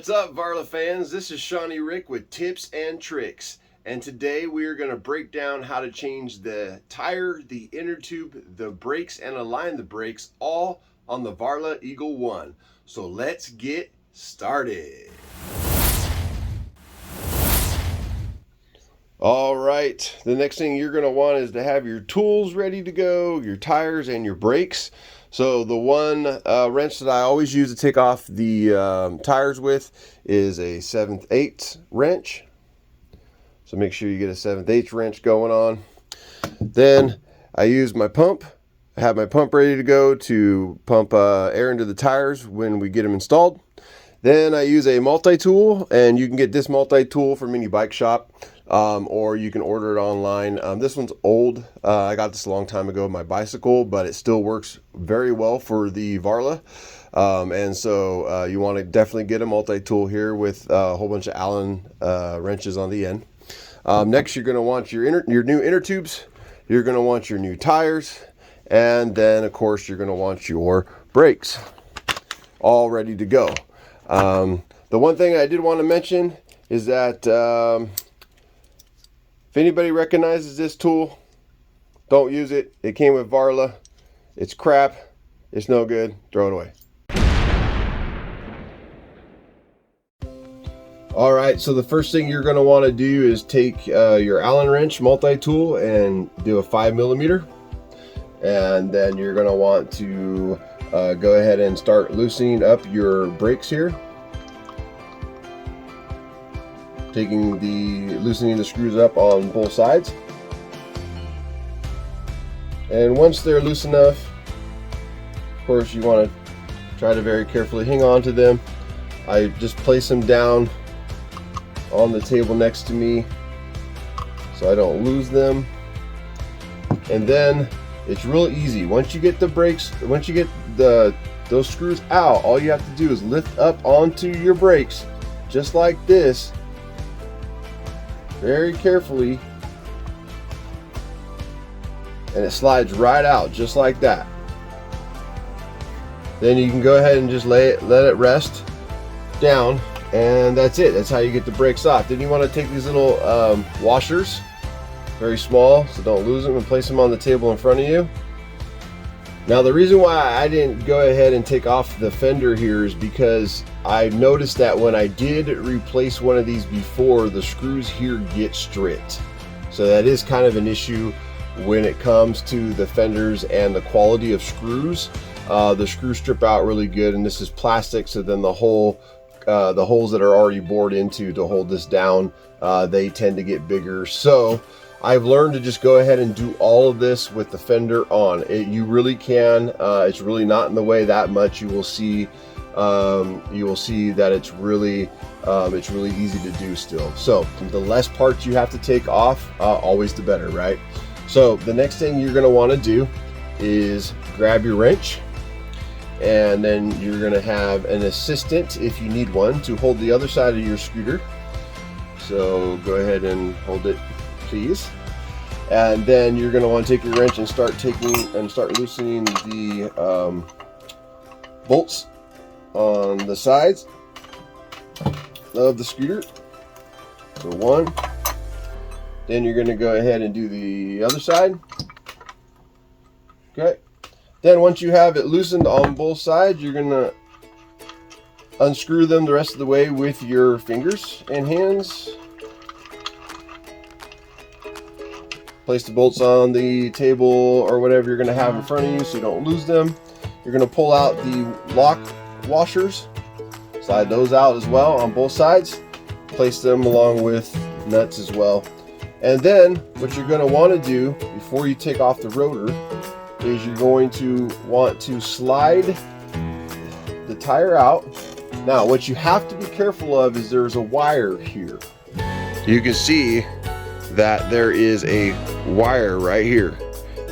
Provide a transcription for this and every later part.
What's up, Varla fans? This is Shawnee Rick with Tips and Tricks, and today we are going to break down how to change the tire, the inner tube, the brakes, and align the brakes all on the Varla Eagle 1. So let's get started. All right, the next thing you're going to want is to have your tools ready to go, your tires and your brakes. So the one wrench that I always use to take off the tires with is a 7/8 wrench. So make sure you get a 7/8 wrench going on. Then I use my pump. I have my pump ready to go to pump air into the tires when we get them installed. Then I use a multi-tool, and you can get this multi-tool from any bike shop, or you can order it online. This one's old. I got this a long time ago with my bicycle, but it still works very well for the Varla. And so you want to definitely get a multi-tool here with a whole bunch of Allen wrenches on the end. Next, you're going to want your new inner tubes. You're going to want your new tires, and then of course you're going to want your brakes all ready to go. The one thing I did want to mention is that if anybody recognizes this tool, don't use it. It came with Varla. It's crap. It's no good. Throw it away. All right, so the first thing you're going to want to do is take your Allen wrench multi-tool and do a 5mm. And then you're going to want to go ahead and start loosening up your brakes here. Loosening the screws up on both sides. And once they're loose enough, of course you want to try to very carefully hang on to them. I just place them down on the table next to me so I don't lose them. And then it's real easy. Once you get the brakes, once you get those screws out, all you have to do is lift up onto your brakes just like this, very carefully, and it slides right out just like that. Then you can go ahead and just let it rest down, and that's it. That's how you get the brakes off. Then you want to take these little washers, very small, so don't lose them, and place them on the table in front of you. Now the reason why I didn't go ahead and take off the fender here is because I noticed that when I did replace one of these before, the screws here get stripped. So that is kind of an issue when it comes to the fenders and the quality of screws. The screws strip out really good, and this is plastic, so then the holes that are already bored into to hold this down, they tend to get bigger. So I've learned to just go ahead and do all of this with the fender on. You really can. It's really not in the way that much. You will see that it's really easy to do still. So the less parts you have to take off, always the better, right? So the next thing you're going to want to do is grab your wrench, and then you're going to have an assistant, if you need one, to hold the other side of your scooter. So go ahead and hold it, please. And then you're going to want to take your wrench and start loosening the bolts on the sides of the scooter. So one. Then you're going to go ahead and do the other side. Okay. Then once you have it loosened on both sides, you're going to unscrew them the rest of the way with your fingers and hands. Place the bolts on the table or whatever you're going to have in front of you so you don't lose them. You're going to pull out the lock washers, slide those out as well on both sides, place them along with nuts as well. And then what you're going to want to do before you take off the rotor is you're going to want to slide the tire out. Now what you have to be careful of is there's a wire here. You can see that there is a wire right here.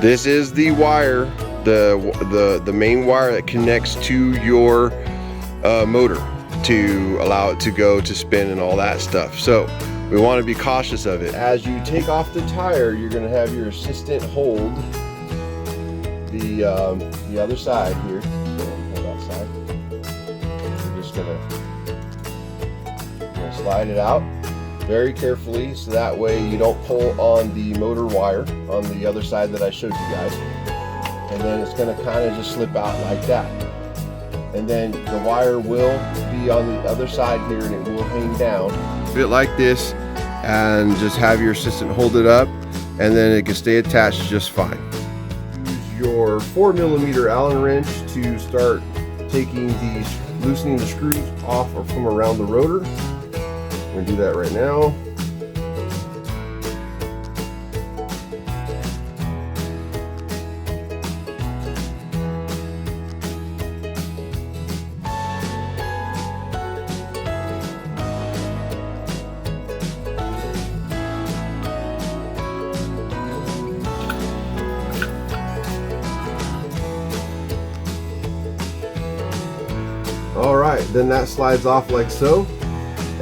This is the wire, the main wire that connects to your motor to allow it to go to spin and all that stuff. So we want to be cautious of it. As you take off the tire, you're going to have your assistant hold the other side here. Hold that side. We're just going to slide it out very carefully, so that way you don't pull on the motor wire on the other side that I showed you guys. And then it's going to kind of just slip out like that. And then the wire will be on the other side here, and it will hang down. Fit like this, and just have your assistant hold it up, and then it can stay attached just fine. Use your 4mm Allen wrench to start loosening the screws off or from around the rotor. I'm going to do that right now. All right, then that slides off like so,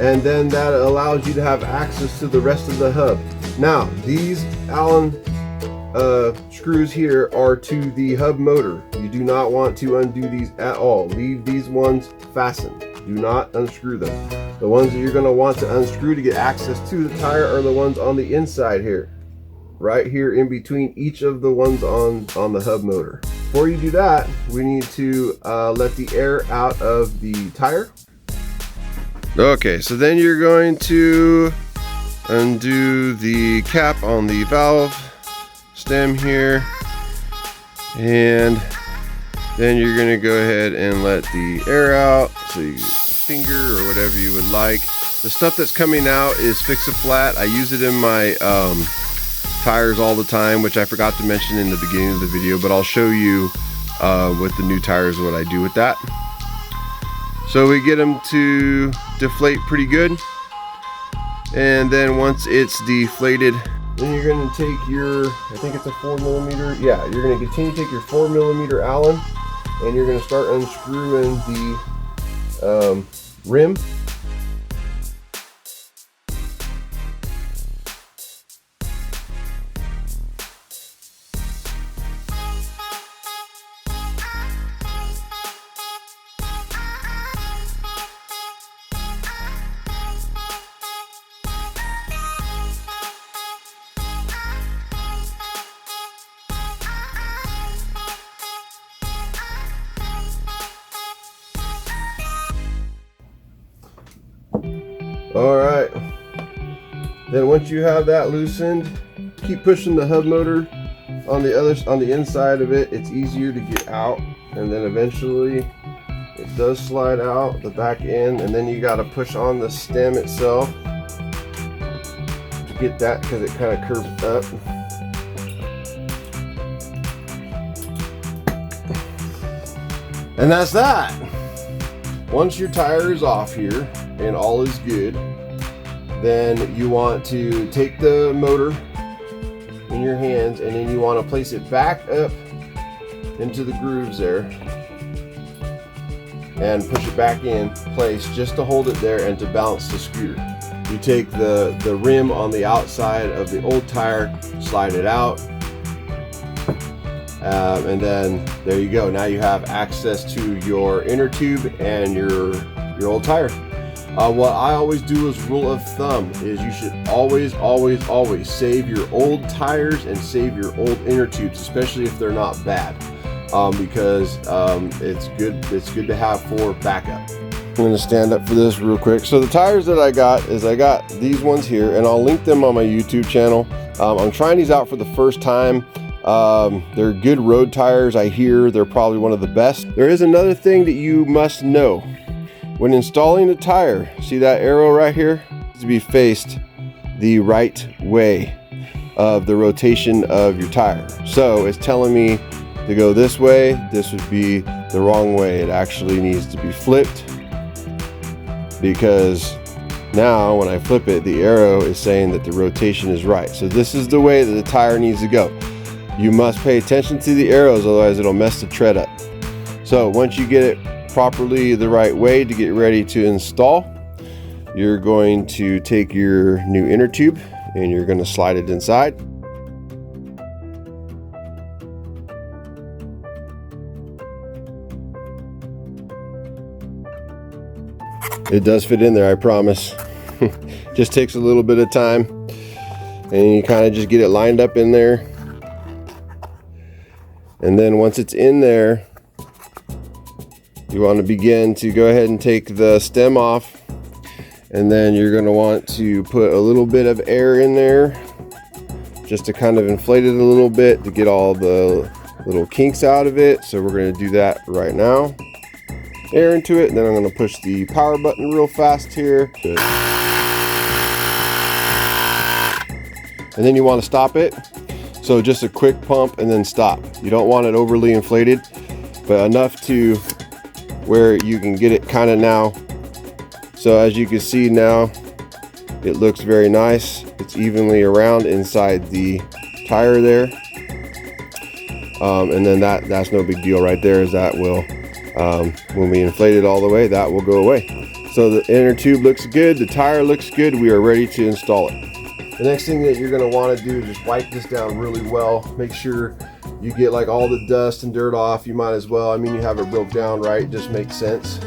and then that allows you to have access to the rest of the hub. Now, these Allen screws here are to the hub motor. You do not want to undo these at all. Leave these ones fastened. Do not unscrew them. The ones that you're going to want to unscrew to get access to the tire are the ones on the inside here, right here in between each of the ones on the hub motor. Before you do that, we need to let the air out of the tire. Okay, so then you're going to undo the cap on the valve stem here, and then you're going to go ahead and let the air out. So you use a finger or whatever you would like. The stuff that's coming out is Fix-A-Flat. I use it in my tires all the time, which I forgot to mention in the beginning of the video, but I'll show you with the new tires what I do with that. So we get them to deflate pretty good, and then once it's deflated, then you're going to take your, I think it's a 4mm, yeah, you're going to continue to take your 4mm Allen, and you're going to start unscrewing the rim. All right, then once you have that loosened, keep pushing the hub motor on the inside of it. It's easier to get out, and then eventually it does slide out the back end, and then you got to push on the stem itself to get that, because it kind of curves up. And that's that. Once your tire is off here and all is good, then you want to take the motor in your hands, and then you want to place it back up into the grooves there and push it back in place just to hold it there and to balance the scooter. You take the rim on the outside of the old tire, slide it out, and then there you go. Now you have access to your inner tube and your old tire. What I always do as rule of thumb is you should always save your old tires and save your old inner tubes, especially if they're not bad, because it's good to have for backup. I'm going to stand up for this real quick. So the tires that I got these ones here, and I'll link them on my YouTube channel. I'm trying these out for the first time. They're good road tires. I hear they're probably one of the best. There is another thing that you must know. When installing a tire, see that arrow right here? It needs to be faced the right way of the rotation of your tire. So it's telling me to go this way. This would be the wrong way. It actually needs to be flipped, because now when I flip it, the arrow is saying that the rotation is right. So this is the way that the tire needs to go. You must pay attention to the arrows, otherwise it'll mess the tread up. So once you get it properly the right way to get ready to install, you're going to take your new inner tube and you're going to slide it inside. It does fit in there, I promise. Just takes a little bit of time, and you kind of just get it lined up in there. And then once it's in there, you want to begin to go ahead and take the stem off, and then you're going to want to put a little bit of air in there just to kind of inflate it a little bit to get all the little kinks out of it. So we're going to do that right now. Air into it, and then I'm going to push the power button real fast here. Good. And then you want to stop it. So just a quick pump and then stop. You don't want it overly inflated, but enough to where you can get it kind of now. So as you can see now, it looks very nice. It's evenly around inside the tire there. And then that's no big deal right there, as that will, when we inflate it all the way, that will go away. So the inner tube looks good, the tire looks good, we are ready to install it. The next thing that you're going to want to do is just wipe this down really well. Make sure you get like all the dust and dirt off. You might as well. I mean, you have it broke down, right? It just makes sense.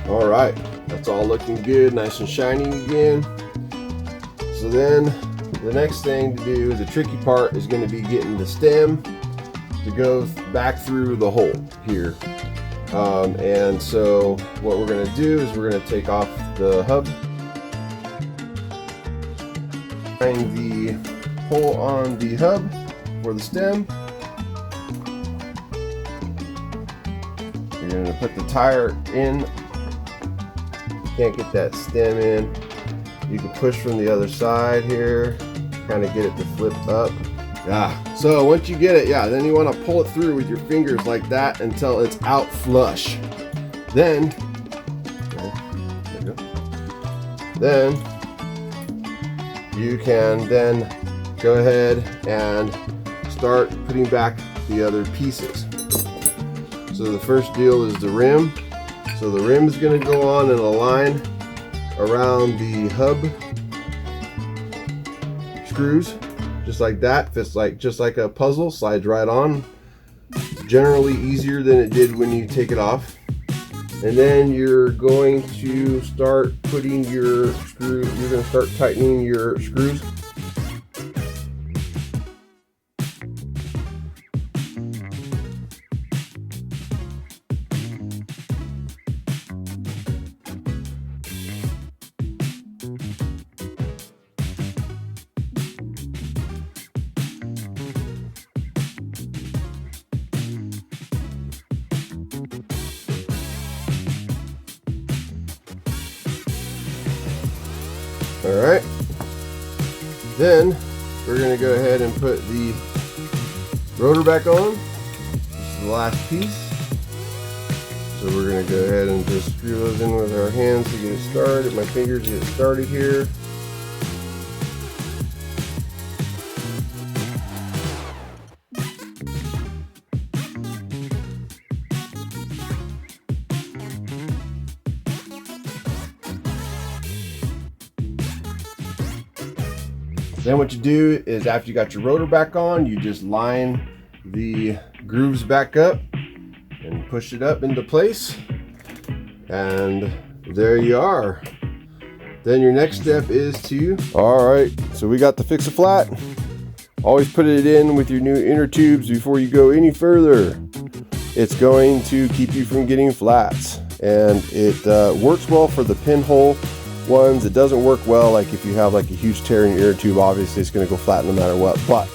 All right, that's all looking good, nice and shiny again. So then the next thing to do, the tricky part, is going to be getting the stem to go back through the hole here. And so what we're going to do is we're going to take off the hub, find the hole on the hub for the stem. You're going to put the tire in. Can't get that stem in. You can push from the other side here, kind of get it to flip up. Yeah, so once you get it, yeah, then you want to pull it through with your fingers like that until it's out flush. Then you can then go ahead and start putting back the other pieces. So the first deal is the rim. So the rim is going to go on in a line around the hub screws, just like that. Fits like just like a puzzle, slides right on. Generally easier than it did when you take it off. And then you're going to start putting your screw. You're going to start tightening your screws. All right, then we're going to go ahead and put the rotor back on. This is the last piece. So we're going to go ahead and just screw those in with our hands to get it started. My fingers get started here. Then what you do is, after you got your rotor back on, you just line the grooves back up and push it up into place, and there you are. Then your next step is to, all right, so we got the fix-a-flat. Always put it in with your new inner tubes before you go any further. It's going to keep you from getting flats, and it works well for the pinhole ones. It doesn't work well like if you have like a huge tear in your inner tube. Obviously it's going to go flat no matter what, but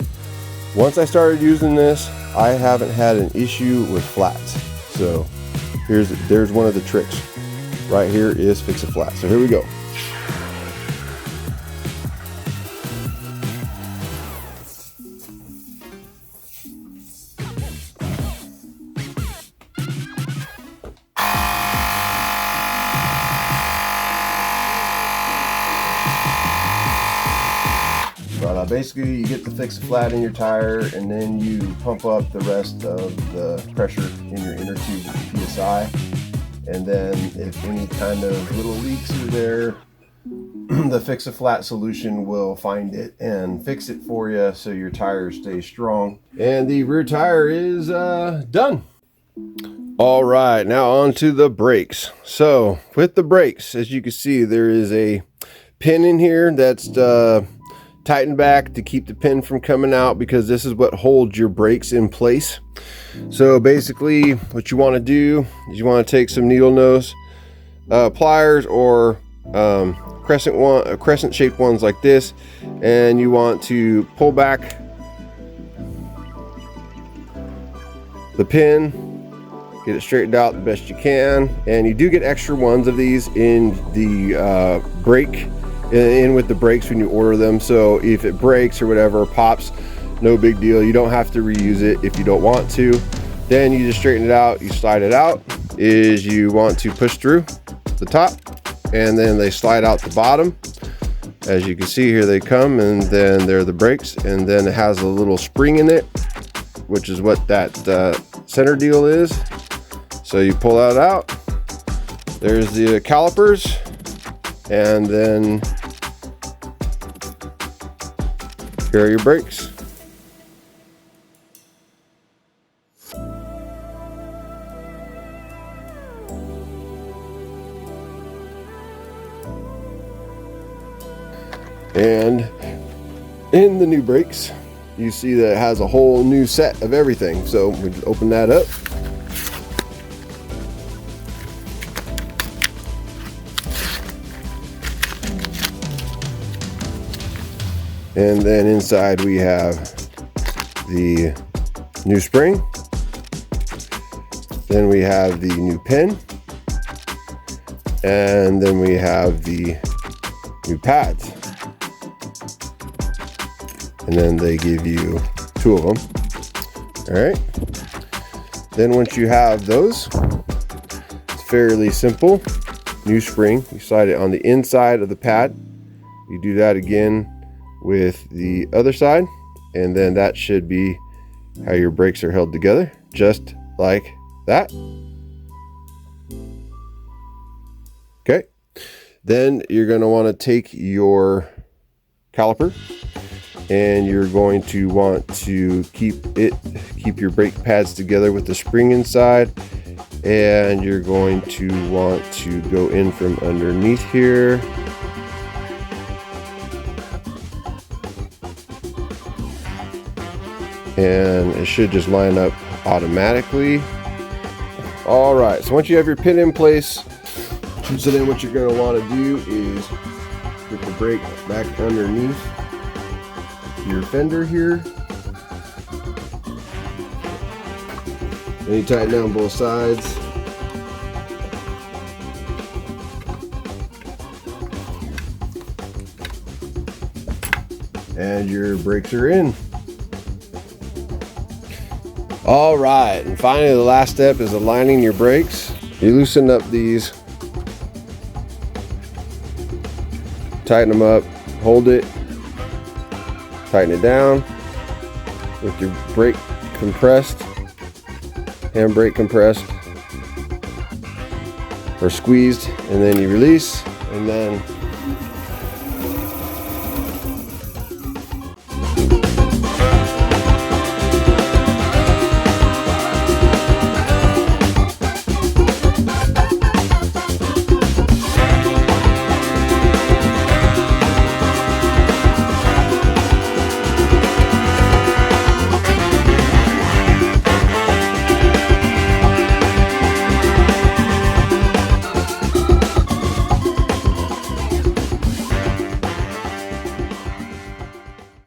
once I started using this, I haven't had an issue with flats. So there's one of the tricks right here, is fix a flat. So here we go. Basically, you get the fix flat in your tire, and then you pump up the rest of the pressure in your inner tube with PSI, And then if any kind of little leaks are there, the Fix-A-Flat solution will find it and fix it for you so your tires stay strong. And the rear tire is done. All right, now on to the brakes. So with the brakes, as you can see, there is a pin in here that's tightened back to keep the pin from coming out, because this is what holds your brakes in place. So basically what you want to do is you want to take some needle nose pliers or crescent shaped ones like this, and you want to pull back the pin, get it straightened out the best you can. And you do get extra ones of these in the brake, in with the brakes when you order them. So if it breaks or whatever, pops, no big deal. You don't have to reuse it if you don't want to. Then you just straighten it out, you slide it out. Is you want to push through the top, and then they slide out the bottom. As you can see, here they come, and then they're the brakes. And then it has a little spring in it, which is what that center deal is. So you pull that out, there's the calipers, and then here are your brakes. And in the new brakes, you see that it has a whole new set of everything. So we just open that up. And then inside we have the new spring. Then we have the new pin. And then we have the new pads. And then they give you 2 of them. All right. Then once you have those, it's fairly simple. New spring, you slide it on the inside of the pad. You do that again with the other side, and then that should be how your brakes are held together, just like that. Okay. Then you're going to want to take your caliper, and you're going to want to keep your brake pads together with the spring inside, and you're going to want to go in from underneath here. And it should just line up automatically. All right, so once you have your pin in place, so then what you're going to want to do is get the brake back underneath your fender here. And you tighten down both sides. And your brakes are in. All right, and finally the last step is aligning your brakes. You loosen up these, tighten them up, hold it, tighten it down with your brake compressed, handbrake compressed or squeezed, and then you release, and then